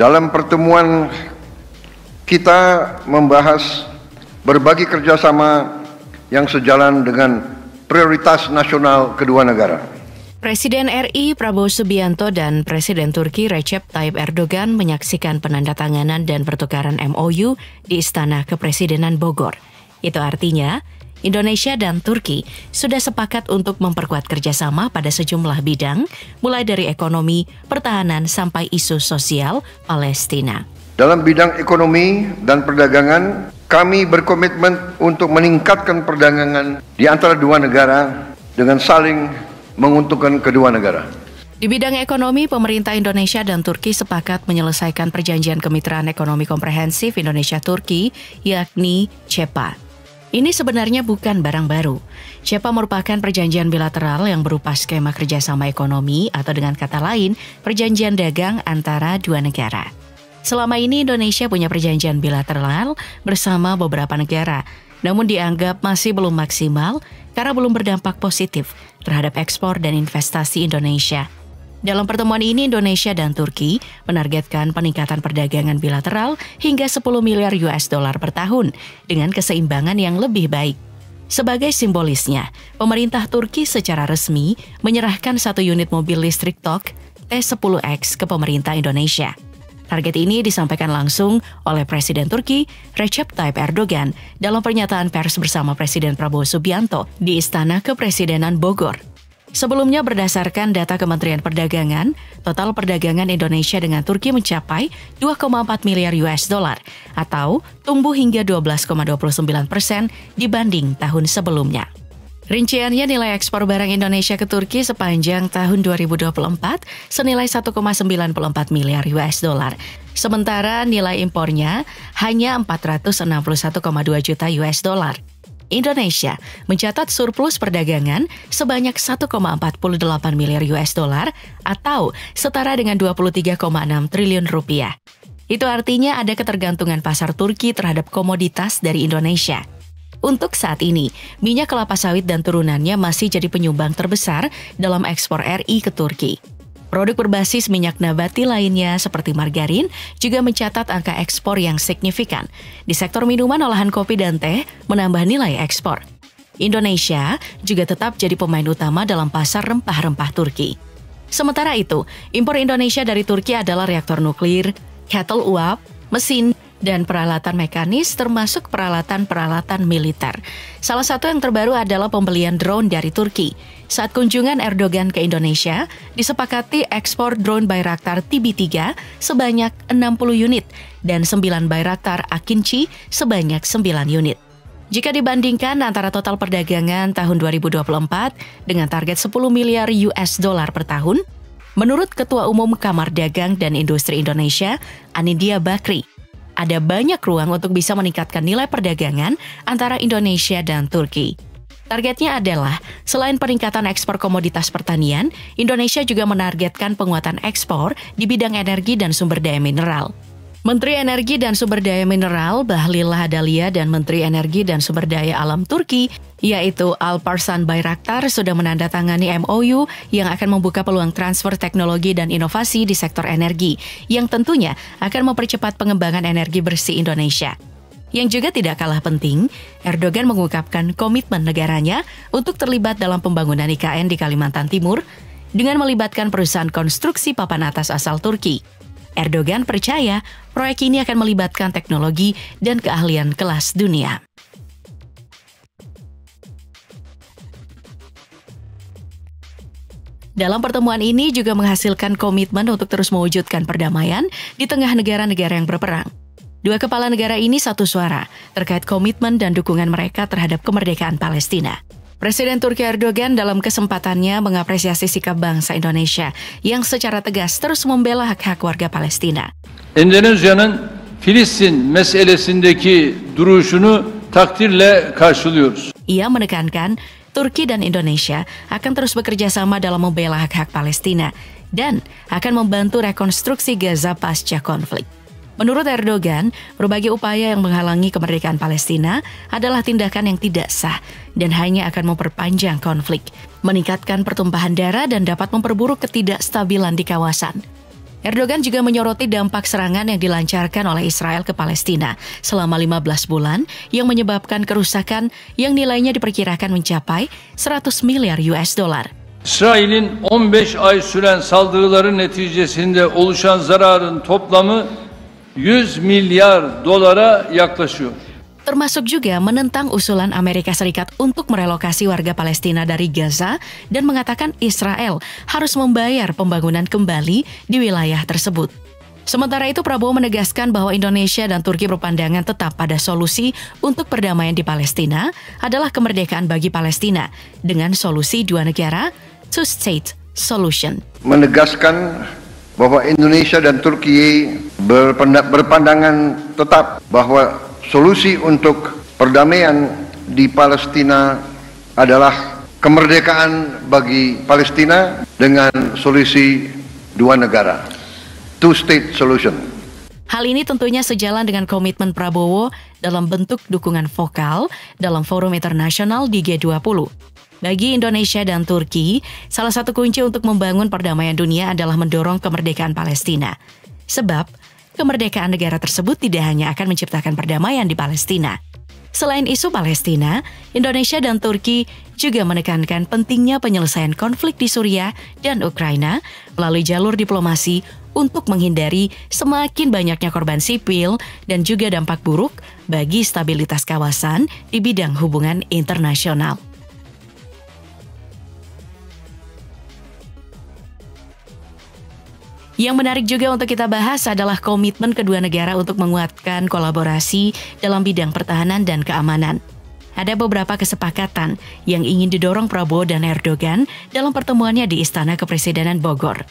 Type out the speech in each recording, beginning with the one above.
Dalam pertemuan kita membahas berbagai kerjasama yang sejalan dengan prioritas nasional kedua negara. Presiden RI Prabowo Subianto dan Presiden Turki Recep Tayyip Erdogan menyaksikan penandatanganan dan pertukaran MOU di Istana Kepresidenan Bogor. Itu artinya, Indonesia dan Turki sudah sepakat untuk memperkuat kerjasama pada sejumlah bidang, mulai dari ekonomi, pertahanan, sampai isu sosial Palestina. Dalam bidang ekonomi dan perdagangan, kami berkomitmen untuk meningkatkan perdagangan di antara dua negara dengan saling menguntungkan kedua negara. Di bidang ekonomi, pemerintah Indonesia dan Turki sepakat menyelesaikan perjanjian kemitraan ekonomi komprehensif Indonesia-Turki, yakni CEPA. Ini sebenarnya bukan barang baru. CEPA merupakan perjanjian bilateral yang berupa skema kerjasama ekonomi atau dengan kata lain, perjanjian dagang antara dua negara. Selama ini Indonesia punya perjanjian bilateral bersama beberapa negara, namun dianggap masih belum maksimal karena belum berdampak positif terhadap ekspor dan investasi Indonesia. Dalam pertemuan ini, Indonesia dan Turki menargetkan peningkatan perdagangan bilateral hingga 10 miliar US dollar per tahun dengan keseimbangan yang lebih baik. Sebagai simbolisnya, pemerintah Turki secara resmi menyerahkan 1 unit mobil listrik Tok T10X ke pemerintah Indonesia. Target ini disampaikan langsung oleh Presiden Turki Recep Tayyip Erdogan dalam pernyataan pers bersama Presiden Prabowo Subianto di Istana Kepresidenan Bogor. Sebelumnya berdasarkan data Kementerian Perdagangan, total perdagangan Indonesia dengan Turki mencapai 2,4 miliar US dollar atau tumbuh hingga 12,29% dibanding tahun sebelumnya. Rinciannya nilai ekspor barang Indonesia ke Turki sepanjang tahun 2024 senilai 1,94 miliar US dollar. Sementara nilai impornya hanya 461,2 juta US dollar. Indonesia mencatat surplus perdagangan sebanyak 1,48 miliar US dollar atau setara dengan 23,6 triliun rupiah. Itu artinya ada ketergantungan pasar Turki terhadap komoditas dari Indonesia. Untuk saat ini, minyak kelapa sawit dan turunannya masih jadi penyumbang terbesar dalam ekspor RI ke Turki. Produk berbasis minyak nabati lainnya seperti margarin juga mencatat angka ekspor yang signifikan. Di sektor minuman, olahan kopi dan teh menambah nilai ekspor. Indonesia juga tetap jadi pemain utama dalam pasar rempah-rempah Turki. Sementara itu, impor Indonesia dari Turki adalah reaktor nuklir, kettle uap, mesin, dan peralatan mekanis termasuk peralatan-peralatan militer. Salah satu yang terbaru adalah pembelian drone dari Turki. Saat kunjungan Erdogan ke Indonesia, disepakati ekspor drone Bayraktar TB3 sebanyak 60 unit dan 9 Bayraktar Akinci sebanyak 9 unit. Jika dibandingkan antara total perdagangan tahun 2024 dengan target 10 miliar US dollar per tahun, menurut Ketua Umum Kamar Dagang dan Industri Indonesia, Anindya Bakri, ada banyak ruang untuk bisa meningkatkan nilai perdagangan antara Indonesia dan Turki. Targetnya adalah, selain peningkatan ekspor komoditas pertanian, Indonesia juga menargetkan penguatan ekspor di bidang energi dan sumber daya mineral. Menteri Energi dan Sumber Daya Mineral Bahlil Lahadalia dan Menteri Energi dan Sumber Daya Alam Turki, yaitu Alparslan Bayraktar, sudah menandatangani MOU yang akan membuka peluang transfer teknologi dan inovasi di sektor energi, yang tentunya akan mempercepat pengembangan energi bersih Indonesia. Yang juga tidak kalah penting, Erdogan mengungkapkan komitmen negaranya untuk terlibat dalam pembangunan IKN di Kalimantan Timur dengan melibatkan perusahaan konstruksi papan atas asal Turki. Erdogan percaya proyek ini akan melibatkan teknologi dan keahlian kelas dunia. Dalam pertemuan ini juga menghasilkan komitmen untuk terus mewujudkan perdamaian di tengah negara-negara yang berperang. Dua kepala negara ini satu suara terkait komitmen dan dukungan mereka terhadap kemerdekaan Palestina. Presiden Turki Erdogan dalam kesempatannya mengapresiasi sikap bangsa Indonesia yang secara tegas terus membela hak-hak warga Palestina. Endonezya'nın Filistin meselesindeki duruşunu takdirle karşılıyoruz. Ia menekankan Turki dan Indonesia akan terus bekerja sama dalam membela hak-hak Palestina dan akan membantu rekonstruksi Gaza pasca konflik. Menurut Erdogan, berbagai upaya yang menghalangi kemerdekaan Palestina adalah tindakan yang tidak sah dan hanya akan memperpanjang konflik, meningkatkan pertumpahan darah dan dapat memperburuk ketidakstabilan di kawasan. Erdogan juga menyoroti dampak serangan yang dilancarkan oleh Israel ke Palestina selama 15 bulan yang menyebabkan kerusakan yang nilainya diperkirakan mencapai 100 miliar US dollar. İsrail'in 15 ay süren saldırıları neticesinde oluşan zararın toplamı 100 milyar dolara yaklaşıyor. Termasuk juga menentang usulan Amerika Serikat untuk merelokasi warga Palestina dari Gaza dan mengatakan Israel harus membayar pembangunan kembali di wilayah tersebut. Sementara itu Prabowo menegaskan bahwa Indonesia dan Turki berpandangan tetap pada solusi untuk perdamaian di Palestina adalah kemerdekaan bagi Palestina dengan solusi dua negara, two-state solution. Menegaskan bahwa Indonesia dan Turki berpandangan tetap bahwa solusi untuk perdamaian di Palestina adalah kemerdekaan bagi Palestina dengan solusi dua negara, two-state solution. Hal ini tentunya sejalan dengan komitmen Prabowo dalam bentuk dukungan vokal dalam forum internasional di G20. Bagi Indonesia dan Turki, salah satu kunci untuk membangun perdamaian dunia adalah mendorong kemerdekaan Palestina. Sebab, kemerdekaan negara tersebut tidak hanya akan menciptakan perdamaian di Palestina. Selain isu Palestina, Indonesia dan Turki juga menekankan pentingnya penyelesaian konflik di Suriah dan Ukraina melalui jalur diplomasi untuk menghindari semakin banyaknya korban sipil dan juga dampak buruk bagi stabilitas kawasan di bidang hubungan internasional. Yang menarik juga untuk kita bahas adalah komitmen kedua negara untuk menguatkan kolaborasi dalam bidang pertahanan dan keamanan. Ada beberapa kesepakatan yang ingin didorong Prabowo dan Erdogan dalam pertemuannya di Istana Kepresidenan Bogor.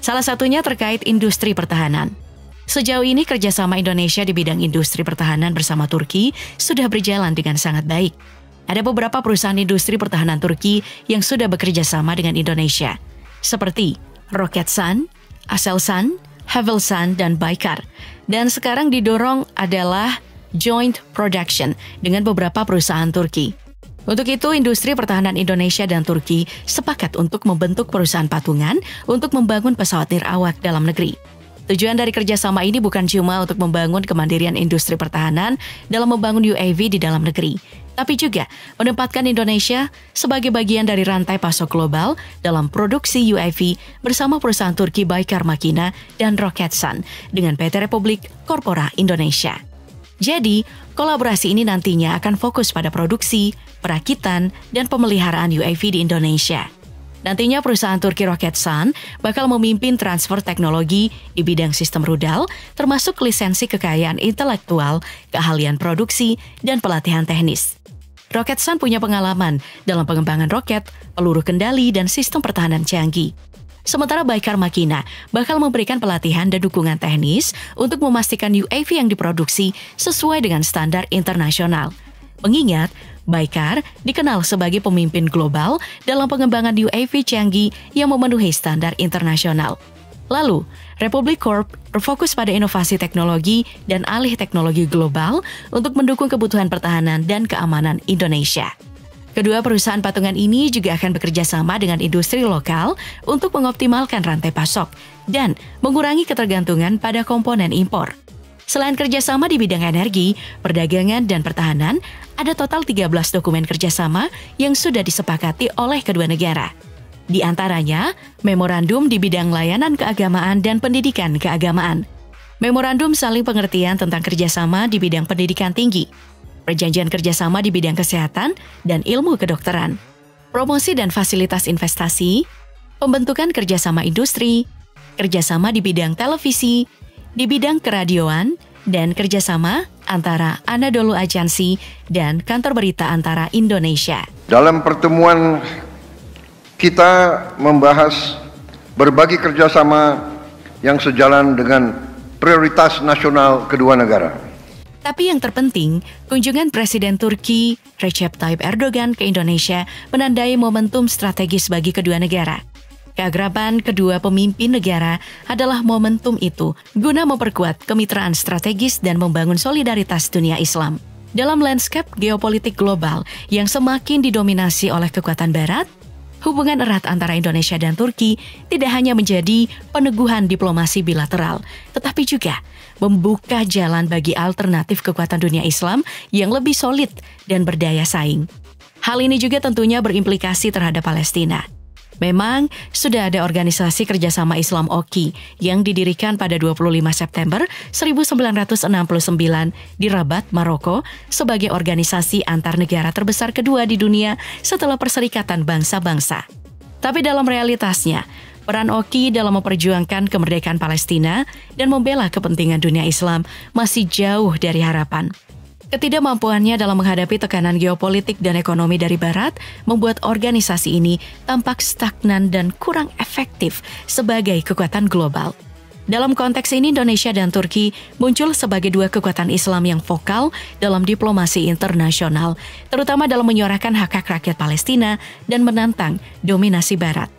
Salah satunya terkait industri pertahanan. Sejauh ini kerjasama Indonesia di bidang industri pertahanan bersama Turki sudah berjalan dengan sangat baik. Ada beberapa perusahaan industri pertahanan Turki yang sudah bekerja sama dengan Indonesia, seperti Roketsan, Aselsan, Havelsan, dan Baykar. Dan sekarang didorong adalah joint production dengan beberapa perusahaan Turki. Untuk itu, industri pertahanan Indonesia dan Turki sepakat untuk membentuk perusahaan patungan untuk membangun pesawat nirawak dalam negeri. Tujuan dari kerjasama ini bukan cuma untuk membangun kemandirian industri pertahanan dalam membangun UAV di dalam negeri, tapi juga menempatkan Indonesia sebagai bagian dari rantai pasok global dalam produksi UAV bersama perusahaan Turki Baykar Makina dan Roketsan dengan PT Republik Corpora Indonesia. Jadi, kolaborasi ini nantinya akan fokus pada produksi, perakitan, dan pemeliharaan UAV di Indonesia. Nantinya perusahaan Turki Roketsan bakal memimpin transfer teknologi di bidang sistem rudal, termasuk lisensi kekayaan intelektual, keahlian produksi, dan pelatihan teknis. Roketsan punya pengalaman dalam pengembangan roket, peluru kendali, dan sistem pertahanan canggih. Sementara Baykar Makina bakal memberikan pelatihan dan dukungan teknis untuk memastikan UAV yang diproduksi sesuai dengan standar internasional. Mengingat, Baykar dikenal sebagai pemimpin global dalam pengembangan UAV canggih yang memenuhi standar internasional. Lalu, Republic Corp berfokus pada inovasi teknologi dan alih teknologi global untuk mendukung kebutuhan pertahanan dan keamanan Indonesia. Kedua perusahaan patungan ini juga akan bekerja sama dengan industri lokal untuk mengoptimalkan rantai pasok dan mengurangi ketergantungan pada komponen impor. Selain kerjasama di bidang energi, perdagangan, dan pertahanan, ada total 13 dokumen kerjasama yang sudah disepakati oleh kedua negara. Di antaranya, memorandum di bidang layanan keagamaan dan pendidikan keagamaan, memorandum saling pengertian tentang kerjasama di bidang pendidikan tinggi, perjanjian kerjasama di bidang kesehatan dan ilmu kedokteran, promosi dan fasilitas investasi, pembentukan kerjasama industri, kerjasama di bidang televisi, di bidang keradioan, dan kerjasama antara Anadolu Agency dan Kantor Berita Antara Indonesia. Dalam pertemuan kita membahas berbagai kerjasama yang sejalan dengan prioritas nasional kedua negara. Tapi yang terpenting, kunjungan Presiden Turki Recep Tayyip Erdogan ke Indonesia menandai momentum strategis bagi kedua negara. Keakraban kedua pemimpin negara adalah momentum itu guna memperkuat kemitraan strategis dan membangun solidaritas dunia Islam. Dalam lanskap geopolitik global yang semakin didominasi oleh kekuatan Barat, Hubungan erat antara Indonesia dan Turki tidak hanya menjadi peneguhan diplomasi bilateral, tetapi juga membuka jalan bagi alternatif kekuatan dunia Islam yang lebih solid dan berdaya saing. Hal ini juga tentunya berimplikasi terhadap Palestina. Memang sudah ada organisasi kerjasama Islam OKI yang didirikan pada 25 September 1969 di Rabat, Maroko sebagai organisasi antar negara terbesar kedua di dunia setelah Perserikatan Bangsa-Bangsa. Tapi dalam realitasnya, peran OKI dalam memperjuangkan kemerdekaan Palestina dan membela kepentingan dunia Islam masih jauh dari harapan. Ketidakmampuannya dalam menghadapi tekanan geopolitik dan ekonomi dari Barat membuat organisasi ini tampak stagnan dan kurang efektif sebagai kekuatan global. Dalam konteks ini, Indonesia dan Turki muncul sebagai dua kekuatan Islam yang vokal dalam diplomasi internasional, terutama dalam menyuarakan hak-hak rakyat Palestina dan menantang dominasi Barat.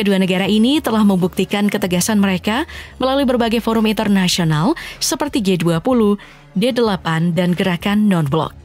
Kedua negara ini telah membuktikan ketegasan mereka melalui berbagai forum internasional seperti G20, D8, dan Gerakan Non-Blok.